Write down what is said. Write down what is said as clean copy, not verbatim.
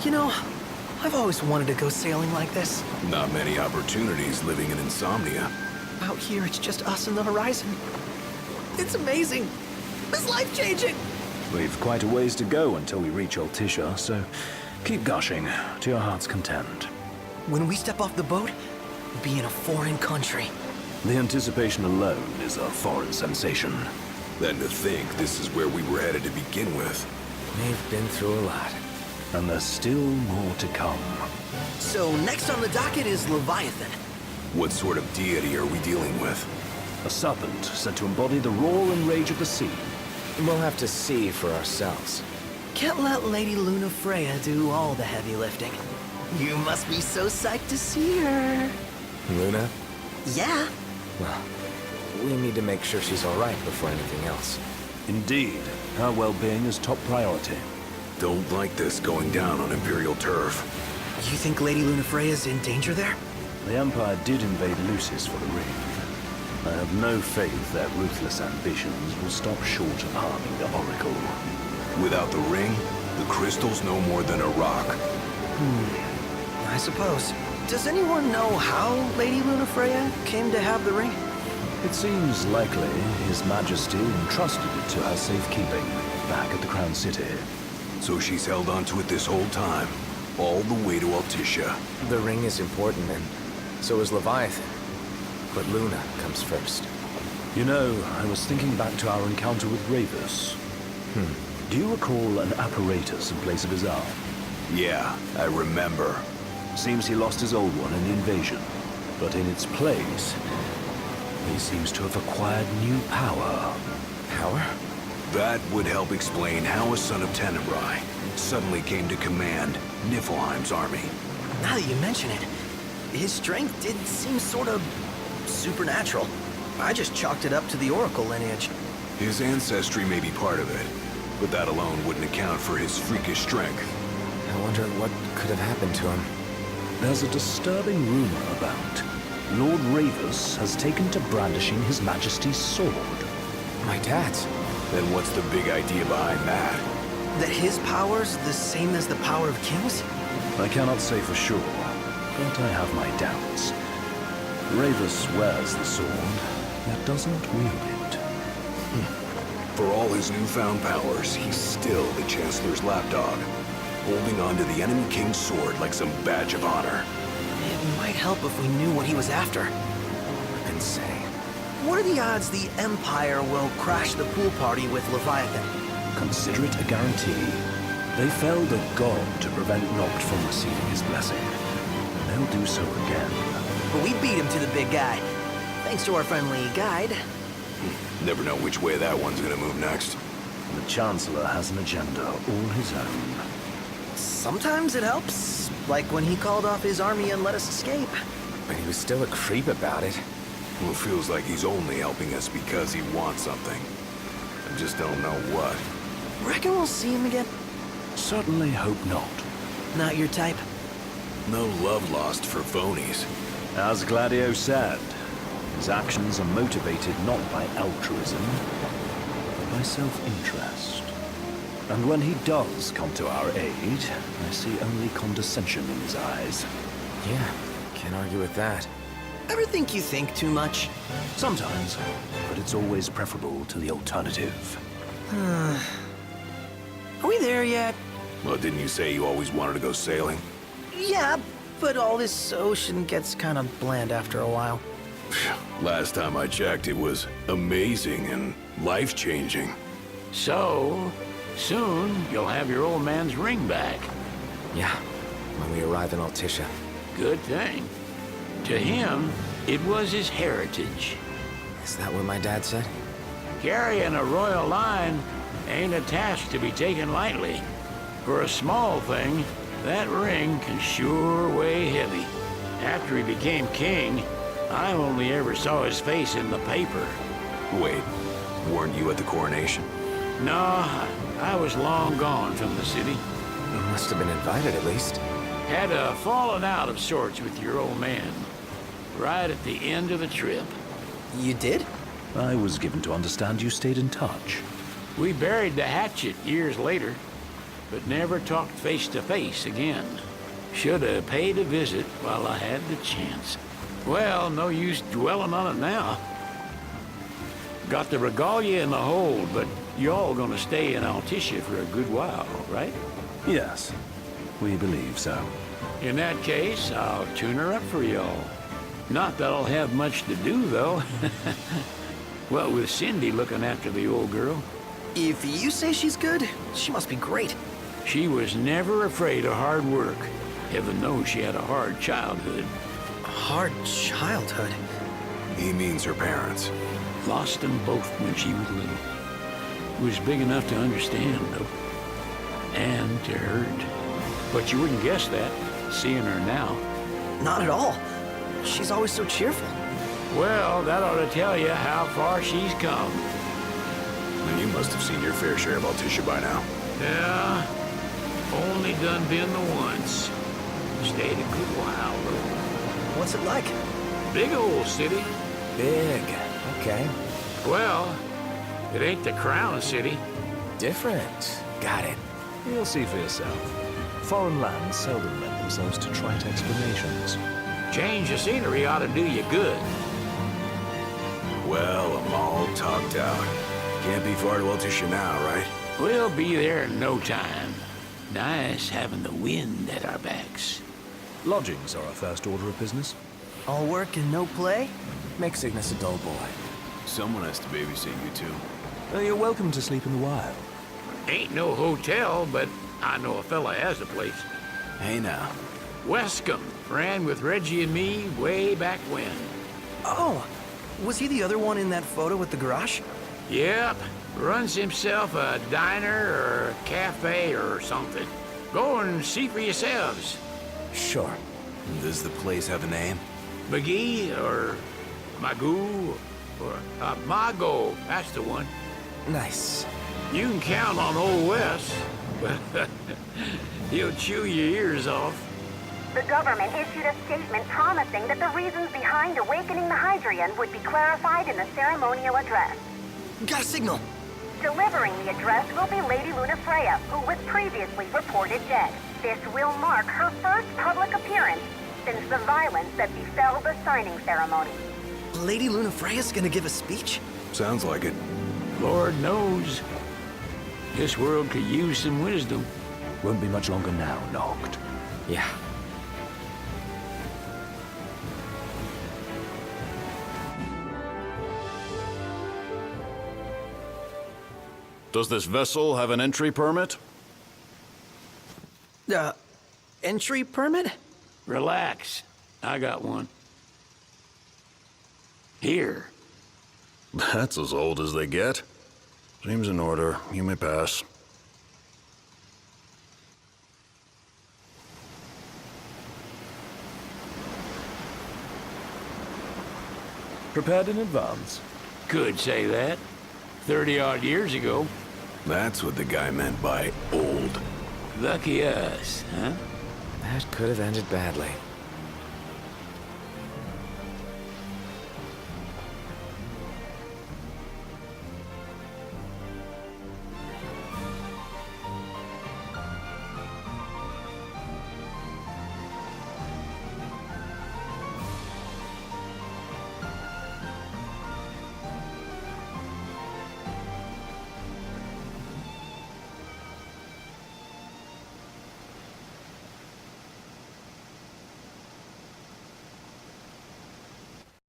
You know, I've always wanted to go sailing like this. Not many opportunities living in Insomnia. Out here, it's just us and the horizon. It's amazing. It's life-changing. We've quite a ways to go until we reach Altissia, so keep gushing to your heart's content. When we step off the boat, we'll be in a foreign country. The anticipation alone is a foreign sensation. Then to think this is where we were headed to begin with. We've been through a lot. And there's still more to come. So next on the docket is Leviathan. What sort of deity are we dealing with? A serpent said to embody the roar and rage of the sea. We'll have to see for ourselves. Can't let Lady Luna Freya do all the heavy lifting. You must be so psyched to see her. Luna? Yeah. Well, we need to make sure she's all right before anything else. Indeed, her well-being is top priority. Don't like this going down on Imperial turf. You think Lady Luna Freya's in danger there? The Empire did invade Lucis for the ring. I have no faith their ruthless ambitions will stop short of harming the Oracle. Without the ring, the crystal's no more than a rock. I suppose. Does anyone know how Lady Luna Freya came to have the ring? It seems likely His Majesty entrusted it to her safekeeping back at the Crown City. So she's held onto it this whole time, all the way to Altissia. The ring is important, and so is Leviathan. But Luna comes first. You know, I was thinking back to our encounter with Ravus. Do you recall an apparatus in place of his arm? Yeah, I remember. Seems he lost his old one in the invasion. But in its place, he seems to have acquired new power. Power? That would help explain how a son of Tenebrae suddenly came to command Niflheim's army. Now that you mention it, his strength did seem sort of supernatural. I just chalked it up to the Oracle lineage. His ancestry may be part of it, but that alone wouldn't account for his freakish strength. I wonder what could have happened to him. There's a disturbing rumor about Lord Ravus has taken to brandishing His Majesty's sword. My dad's. Then what's the big idea behind that? That his power's the same as the power of kings? I cannot say for sure, but I have my doubts. Ravus wears the sword, yet doesn't wield it. For all his newfound powers, he's still the Chancellor's lapdog, holding on to the enemy king's sword like some badge of honor. It might help if we knew what he was after. What can say? What are the odds the Empire will crash the pool party with Leviathan? Consider it a guarantee. They felled a god to prevent Noct from receiving his blessing. They'll do so again. But we beat him to the big guy, thanks to our friendly guide. Never know which way that one's gonna move next. The Chancellor has an agenda all his own. Sometimes it helps, like when he called off his army and let us escape. But he was still a creep about it. Well, it feels like he's only helping us because he wants something. I just don't know what. Reckon we'll see him again? Certainly hope not. Not your type? No love lost for phonies. As Gladio said, his actions are motivated not by altruism, but by self-interest. And when he does come to our aid, I see only condescension in his eyes. Yeah, can't argue with that. Ever think you think too much? Sometimes, but it's always preferable to the alternative. Are we there yet? Well, didn't you say you always wanted to go sailing? Yeah, but all this ocean gets kind of bland after a while. Last time I checked, it was amazing and life-changing. So, soon you'll have your old man's ring back. Yeah, when we arrive in Altissia. Good thing. To him, it was his heritage. Is that what my dad said? Carrying a royal line ain't a task to be taken lightly. For a small thing, that ring can sure weigh heavy. After he became king, I only ever saw his face in the paper. Wait, weren't you at the coronation? No, I was long gone from the city. You must have been invited at least. Had a falling out of sorts with your old man. Right at the end of the trip. You did? I was given to understand you stayed in touch. We buried the hatchet years later. but never talked face to face again. Should have paid a visit while I had the chance. Well, no use dwelling on it now. Got the regalia in the hold, but y'all gonna stay in Altissia for a good while, right? Yes, we believe so. In that case, I'll tune her up for y'all. Not that I'll have much to do, though. Well, with Cindy looking after the old girl. If you say she's good, she must be great. She was never afraid of hard work. Heaven knows she had a hard childhood. Hard childhood. He means her parents. Lost them both when she was little. Was big enough to understand, though. And to hurt. But you wouldn't guess that, seeing her now. Not at all. She's always so cheerful. Well, that ought to tell you how far she's come. And you must have seen your fair share of Altissia by now. Yeah, only done been the once. Stayed a good while, though. What's it like? Big old city. Big. Okay. Well, it ain't the crown city. Different. Got it. You'll see for yourself. Foreign lands seldom lend themselves to trite explanations. Change of scenery ought to do you good. Well, I'm all talked out. Can't be far to Altissia now, right? We'll be there in no time. Nice having the wind at our backs. Lodgings are our first order of business. All work and no play? Make Cygnus a dull boy. Someone has to babysit you, too. You're welcome to sleep in the wild. Ain't no hotel, but I know a fella has a place. Hey, now. Wescombe ran with Reggie and me way back when. Oh, was he the other one in that photo with the garage? Yep, runs himself a diner or a cafe or something. Go and see for yourselves. Sure. Does the place have a name? McGee or Magoo or Mago, that's the one. Nice. You can count on Old Wes, but he'll chew your ears off. The government issued a statement promising that the reasons behind awakening the Hydrian would be clarified in the ceremonial address. Got a signal. Delivering the address will be Lady Lunafreya, who was previously reported dead. This will mark her first public appearance since the violence that befell the signing ceremony. Lady Lunafreya's gonna give a speech? Sounds like it. Lord knows. This world could use some wisdom. Won't be much longer now, Noct. Yeah. Does this vessel have an entry permit? Entry permit? Relax. I got one. Here. That's as old as they get. Seems in order. You may pass. Prepared in advance. Could say that. 30-odd years ago. That's what the guy meant by old. Lucky us, huh? That could have ended badly.